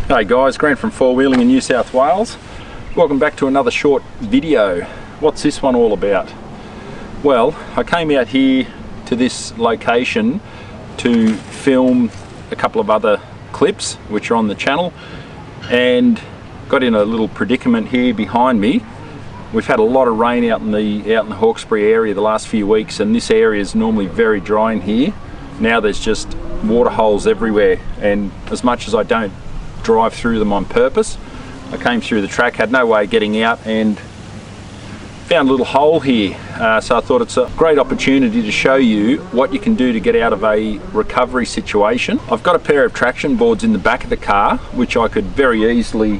Hey guys, Grant from Four Wheeling in New South Wales. Welcome back to another short video. What's this one all about? Well, I came out here to this location to film a couple of other clips which are on the channel, and got in a little predicament here behind me. We've had a lot of rain out in the Hawkesbury area the last few weeks, and this area is normally very dry in here. Now there's just water holes everywhere, and as much as I don't drive through them on purpose, I came through the track, had no way of getting out, and found a little hole here. So I thought it's a great opportunity to show you what you can do to get out of a recovery situation. I've got a pair of traction boards in the back of the car which I could very easily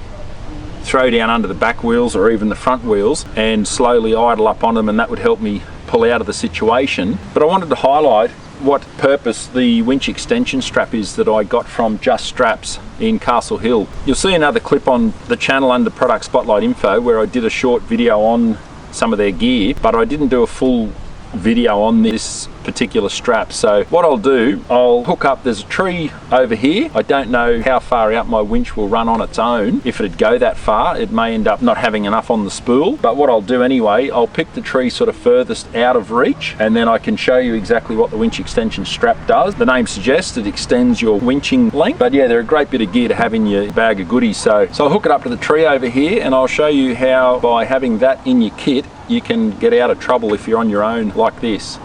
throw down under the back wheels or even the front wheels and slowly idle up on them, and that would help me pull out of the situation. But I wanted to highlight what purpose the winch extension strap is that I got from Just Straps in Castle Hill. You'll see another clip on the channel under product spotlight info where I did a short video on some of their gear, but I didn't do a full video on this particular strap. So what I'll do, I'll hook up, there's a tree over here. I don't know how far out my winch will run on its own. If it'd go that far, it may end up not having enough on the spool, but what I'll do anyway, I'll pick the tree sort of furthest out of reach, and then I can show you exactly what the winch extension strap does. The name suggests it extends your winching length, but yeah, they're a great bit of gear to have in your bag of goodies. So I'll hook it up to the tree over here, and I'll show you how by having that in your kit you can get out of trouble if you're on your own like this.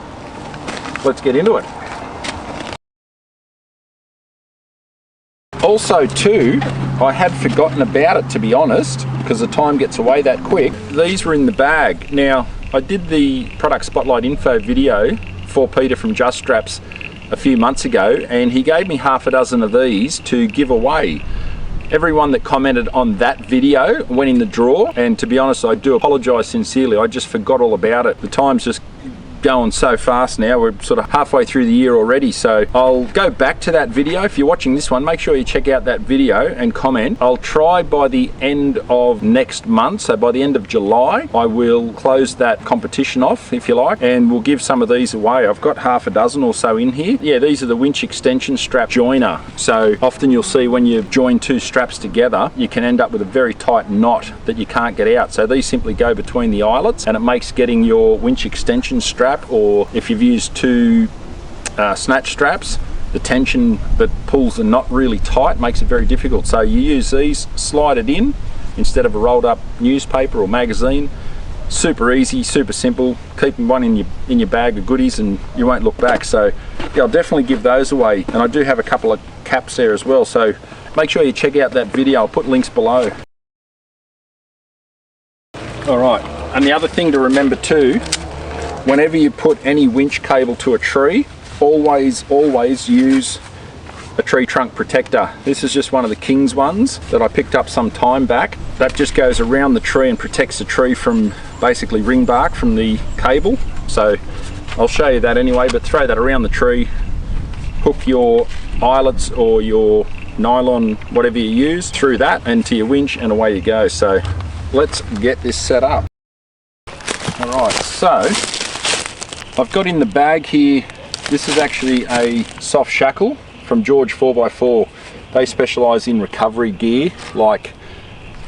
Let's get into it. Also too, I had forgotten about it, to be honest, because the time gets away that quick. These were in the bag. Now, I did the product spotlight info video for Peter from Just Straps a few months ago, and he gave me half a dozen of these to give away. Everyone that commented on that video went in the draw, and to be honest, I do apologise sincerely. I just forgot all about it. The time's just going so fast now. We're sort of halfway through the year already, so I'll go back to that video. If you're watching this one, make sure you check out that video and comment. I'll try by the end of next month, so by the end of July, I will close that competition off, if you like, and we'll give some of these away. I've got half a dozen or so in here. Yeah, these are the winch extension strap joiner. So often you'll see when you join two straps together, you can end up with a very tight knot that you can't get out. So these simply go between the eyelets, and it makes getting your winch extension strap, or if you've used two snatch straps, the tension that pulls the knot really tight makes it very difficult. So you use these, slide it in instead of a rolled up newspaper or magazine. Super easy, super simple. Keep one in your bag of goodies and you won't look back. So yeah, I'll definitely give those away, and I do have a couple of caps there as well, so make sure you check out that video. I'll put links below. Alright, and the other thing to remember too, whenever you put any winch cable to a tree, always use a tree trunk protector. This is just one of the King's ones that I picked up some time back. That just goes around the tree and protects the tree from basically ring bark from the cable. So I'll show you that anyway, but throw that around the tree, hook your eyelets or your nylon, whatever you use, through that and to your winch, and away you go. So let's get this set up. Alright, so I've got in the bag here, this is actually a soft shackle from George 4x4. They specialise in recovery gear, like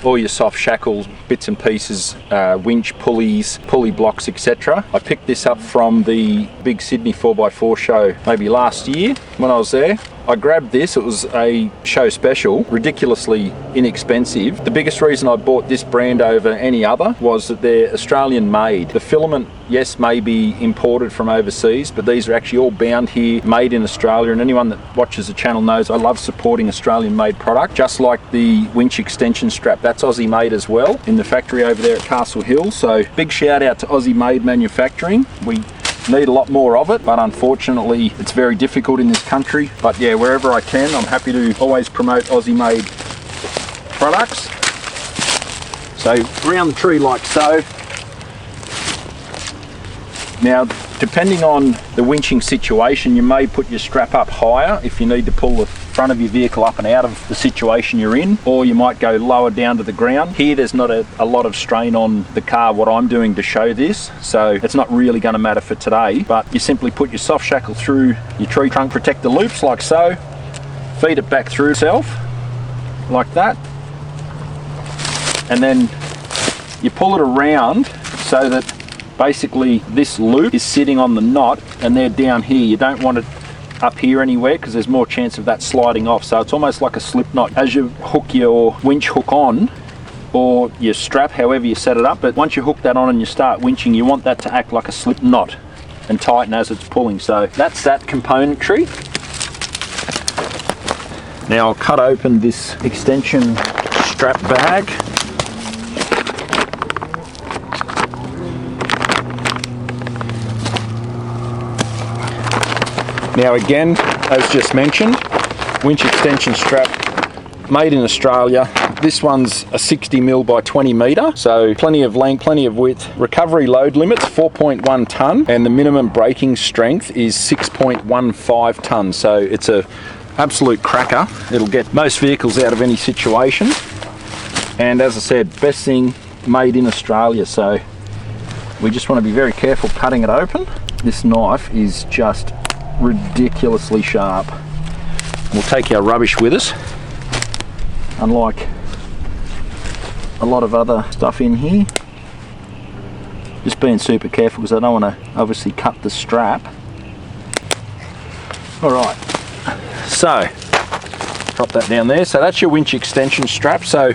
all your soft shackles, bits and pieces, winch pulleys, pulley blocks, etc. I picked this up from the big Sydney 4x4 show maybe last year when I was there. I grabbed this, it was a show special, ridiculously inexpensive. The biggest reason I bought this brand over any other was that they're Australian made. The filament, yes, may be imported from overseas, but these are actually all bound here, made in Australia, and anyone that watches the channel knows I love supporting Australian made product. Just like the winch extension strap, that's Aussie made as well, in the factory over there at Castle Hill. So big shout out to Aussie made manufacturing. We need a lot more of it, but unfortunately it's very difficult in this country. But yeah, wherever I can, I'm happy to always promote Aussie made products. So round the tree like so. Now, depending on the winching situation, you may put your strap up higher if you need to pull the front of your vehicle up and out of the situation you're in, or you might go lower down to the ground. Here there's not a lot of strain on the car, what I'm doing to show this, so it's not really going to matter for today, but you simply put your soft shackle through your tree trunk, protect the loops like so, feed it back through itself, like that, and then you pull it around so that basically this loop is sitting on the knot and they're down here. You don't want it up here anywhere because there's more chance of that sliding off. So it's almost like a slip knot as you hook your winch hook on, or your strap, however you set it up. But once you hook that on and you start winching, you want that to act like a slip knot and tighten as it's pulling. So that's that componentry. Now I'll cut open this extension strap bag. Now again, as just mentioned, winch extension strap, made in Australia. This one's a 60mm by 20m, so plenty of length, plenty of width. Recovery load limit's 4.1 tonne, and the minimum braking strength is 6.15 tonnes. So it's a absolute cracker. It'll get most vehicles out of any situation. And as I said, best thing made in Australia. So we just want to be very careful cutting it open. This knife is just ridiculously sharp. We'll take our rubbish with us, unlike a lot of other stuff in here. Just being super careful because I don't want to obviously cut the strap. Alright, so drop that down there. So that's your winch extension strap. So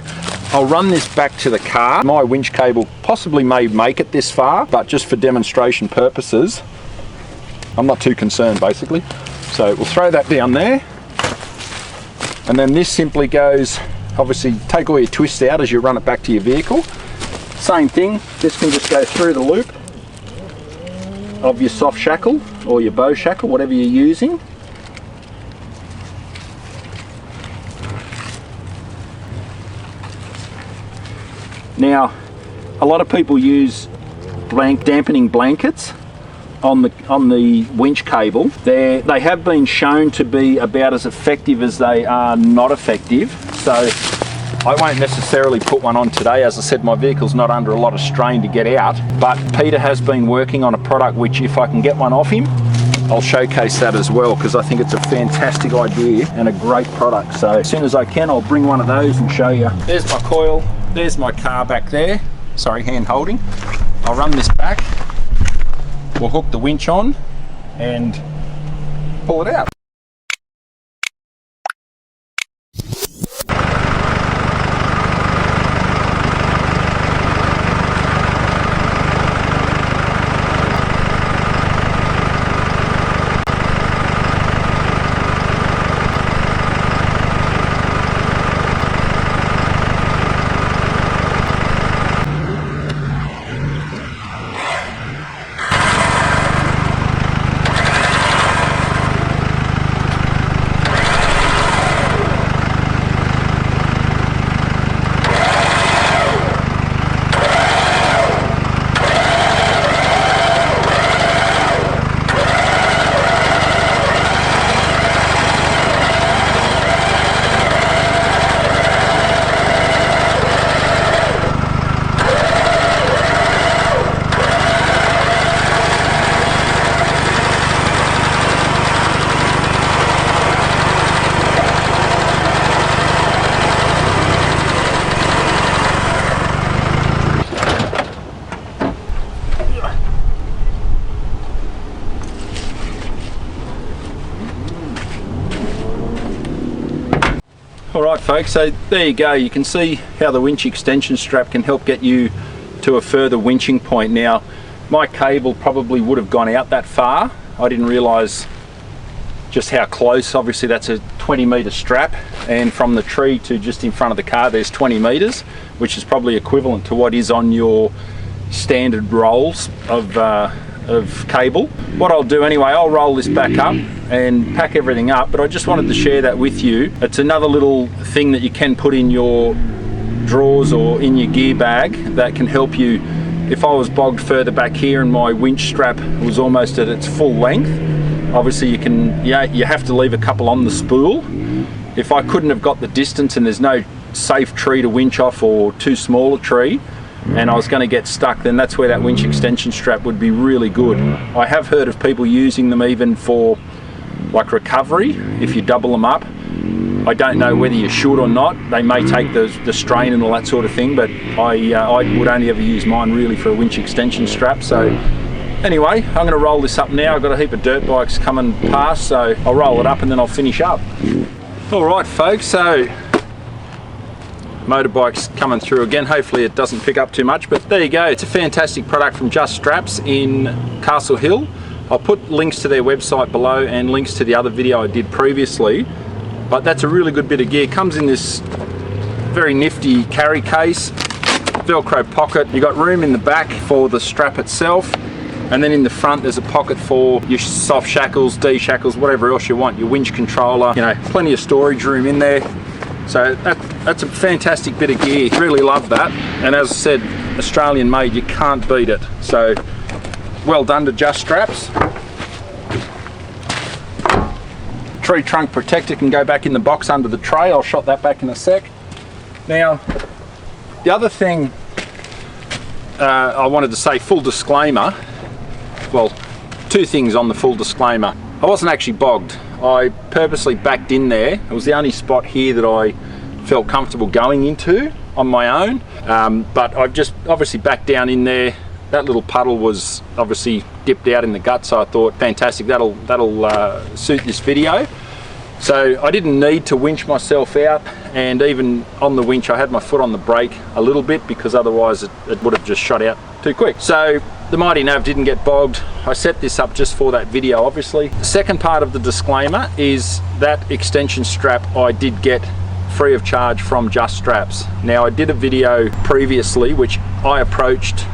I'll run this back to the car. My winch cable possibly may make it this far, but just for demonstration purposes, I'm not too concerned basically. So we'll throw that down there, and then this simply goes, obviously take all your twists out as you run it back to your vehicle. Same thing, this can just go through the loop of your soft shackle or your bow shackle, whatever you're using. Now, a lot of people use dampening blankets on the winch cable. They have been shown to be about as effective as they are not effective. So I won't necessarily put one on today. As I said, my vehicle's not under a lot of strain to get out, but Peter has been working on a product which, if I can get one off him, I'll showcase that as well, because I think it's a fantastic idea and a great product. So as soon as I can, I'll bring one of those and show you. There's my coil, there's my car back there. Sorry, hand holding. I'll run this back. We'll hook the winch on and pull it out. Alright folks, so there you go. You can see how the winch extension strap can help get you to a further winching point. Now, my cable probably would have gone out that far. I didn't realise just how close. Obviously that's a 20-metre strap, and from the tree to just in front of the car there's 20 metres, which is probably equivalent to what is on your standard rolls of cable. What I'll do anyway, I'll roll this back up and pack everything up, but I just wanted to share that with you. It's another little thing that you can put in your drawers or in your gear bag that can help you. If I was bogged further back here and my winch strap was almost at its full length, obviously you have to leave a couple on the spool. If I couldn't have got the distance and there's no safe tree to winch off or too small a tree, and I was going to get stuck, then that's where that winch extension strap would be really good. I have heard of people using them even for like recovery, if you double them up. I don't know whether you should or not. They may take the strain and all that sort of thing, but I would only ever use mine really for a winch extension strap. So anyway, I'm going to roll this up now. I've got a heap of dirt bikes coming past, so I'll roll it up and then I'll finish up. Alright folks, so motorbikes coming through again. Hopefully it doesn't pick up too much, but there you go. It's a fantastic product from Just Straps in Castle Hill. I'll put links to their website below and links to the other video I did previously, but that's a really good bit of gear. It comes in this very nifty carry case, Velcro pocket. You've got room in the back for the strap itself, and then in the front there's a pocket for your soft shackles, D shackles, whatever else you want, your winch controller, you know, plenty of storage room in there. So that's a fantastic bit of gear, really love that. And as I said, Australian made, you can't beat it. So well done to Just Straps. Tree trunk protector can go back in the box under the tray. I'll shot that back in a sec. Now, the other thing I wanted to say, full disclaimer, well, two things on the full disclaimer. I wasn't actually bogged. I purposely backed in there. It was the only spot here that I felt comfortable going into on my own, but I've just obviously backed down in there. That little puddle was obviously dipped out in the gut, so I thought, fantastic, that'll suit this video. So I didn't need to winch myself out, and even on the winch I had my foot on the brake a little bit because otherwise it would have just shot out too quick. So the mighty nav didn't get bogged. I set this up just for that video, obviously. The second part of the disclaimer is that extension strap I did get free of charge from Just Straps. Now, I did a video previously which I approached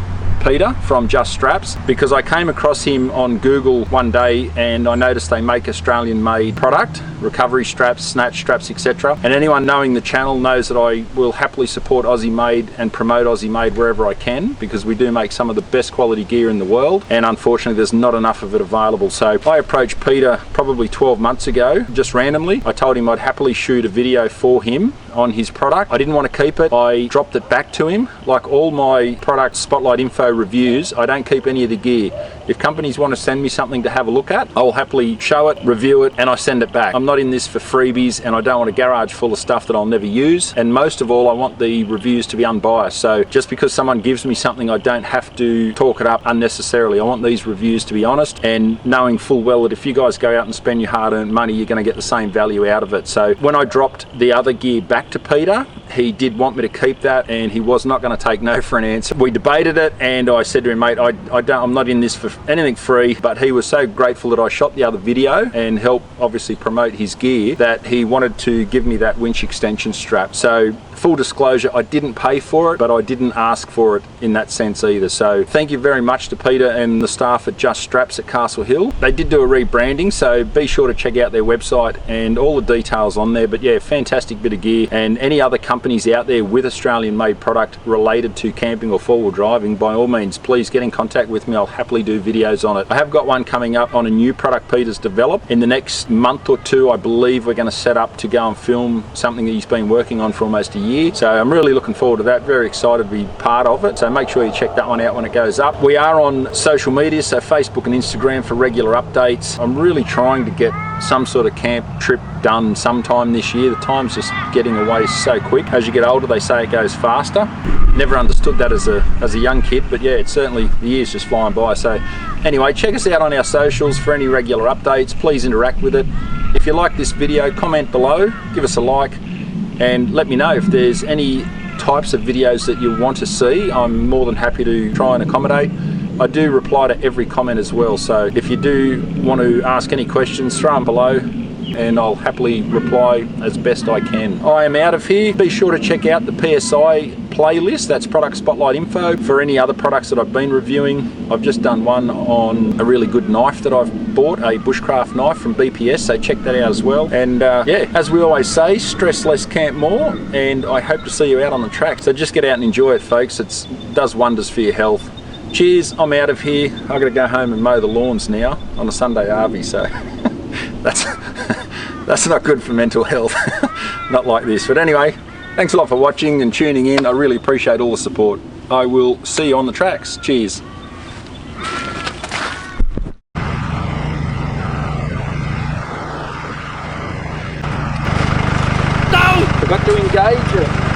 Peter from Just Straps because I came across him on Google one day and I noticed they make Australian made product, recovery straps, snatch straps, etc. And anyone knowing the channel knows that I will happily support Aussie made and promote Aussie made wherever I can, because we do make some of the best quality gear in the world, and unfortunately there's not enough of it available. So I approached Peter probably 12 months ago, just randomly. I told him I'd happily shoot a video for him on his product. I didn't want to keep it. I dropped it back to him. Like all my product spotlight info reviews, I don't keep any of the gear. If companies want to send me something to have a look at, I'll happily show it, review it, and I send it back. I'm not in this for freebies, and I don't want a garage full of stuff that I'll never use. And most of all, I want the reviews to be unbiased. So just because someone gives me something, I don't have to talk it up unnecessarily. I want these reviews to be honest, and knowing full well that if you guys go out and spend your hard-earned money, you're going to get the same value out of it. So when I dropped the other gear back to Peter, he did want me to keep that, and he was not going to take no for an answer. We debated it, and I said to him, mate, I'm not in this for anything free, but he was so grateful that I shot the other video and helped obviously promote his gear that he wanted to give me that winch extension strap. So full disclosure, I didn't pay for it, but I didn't ask for it in that sense either. So thank you very much to Peter and the staff at Just Straps at Castle Hill. They did do a rebranding, so be sure to check out their website and all the details on there. But yeah, fantastic bit of gear. And any other companies out there with Australian made product related to camping or four-wheel driving, by all means, please get in contact with me. I'll happily do videos on it. I have got one coming up on a new product Peter's developed. In the next month or two, I believe we're going to set up to go and film something that he's been working on for almost a year. So I'm really looking forward to that. Very excited to be part of it. So make sure you check that one out when it goes up. We are on social media, so Facebook and Instagram for regular updates. I'm really trying to get some sort of camp trip done sometime this year. The time's just getting away so quick. As you get older, they say it goes faster. Never understood that as a young kid, but yeah, it's certainly, the year's just flying by. So anyway, check us out on our socials for any regular updates. Please interact with it. If you like this video, comment below, give us a like, and let me know if there's any types of videos that you want to see. I'm more than happy to try and accommodate. I do reply to every comment as well, so if you do want to ask any questions, throw them below and I'll happily reply as best I can. I am out of here. Be sure to check out the PSI playlist, that's product spotlight info, for any other products that I've been reviewing. I've just done one on a really good knife that I've bought, a bushcraft knife from BPS, so check that out as well. And yeah, as we always say, stress less, camp more, and I hope to see you out on the track. So just get out and enjoy it, folks. It does wonders for your health. Cheers, I'm out of here. I've got to go home and mow the lawns now on a Sunday arvie, so that's not good for mental health. Not like this. But anyway, thanks a lot for watching and tuning in. I really appreciate all the support. I will see you on the tracks. Cheers. engage it.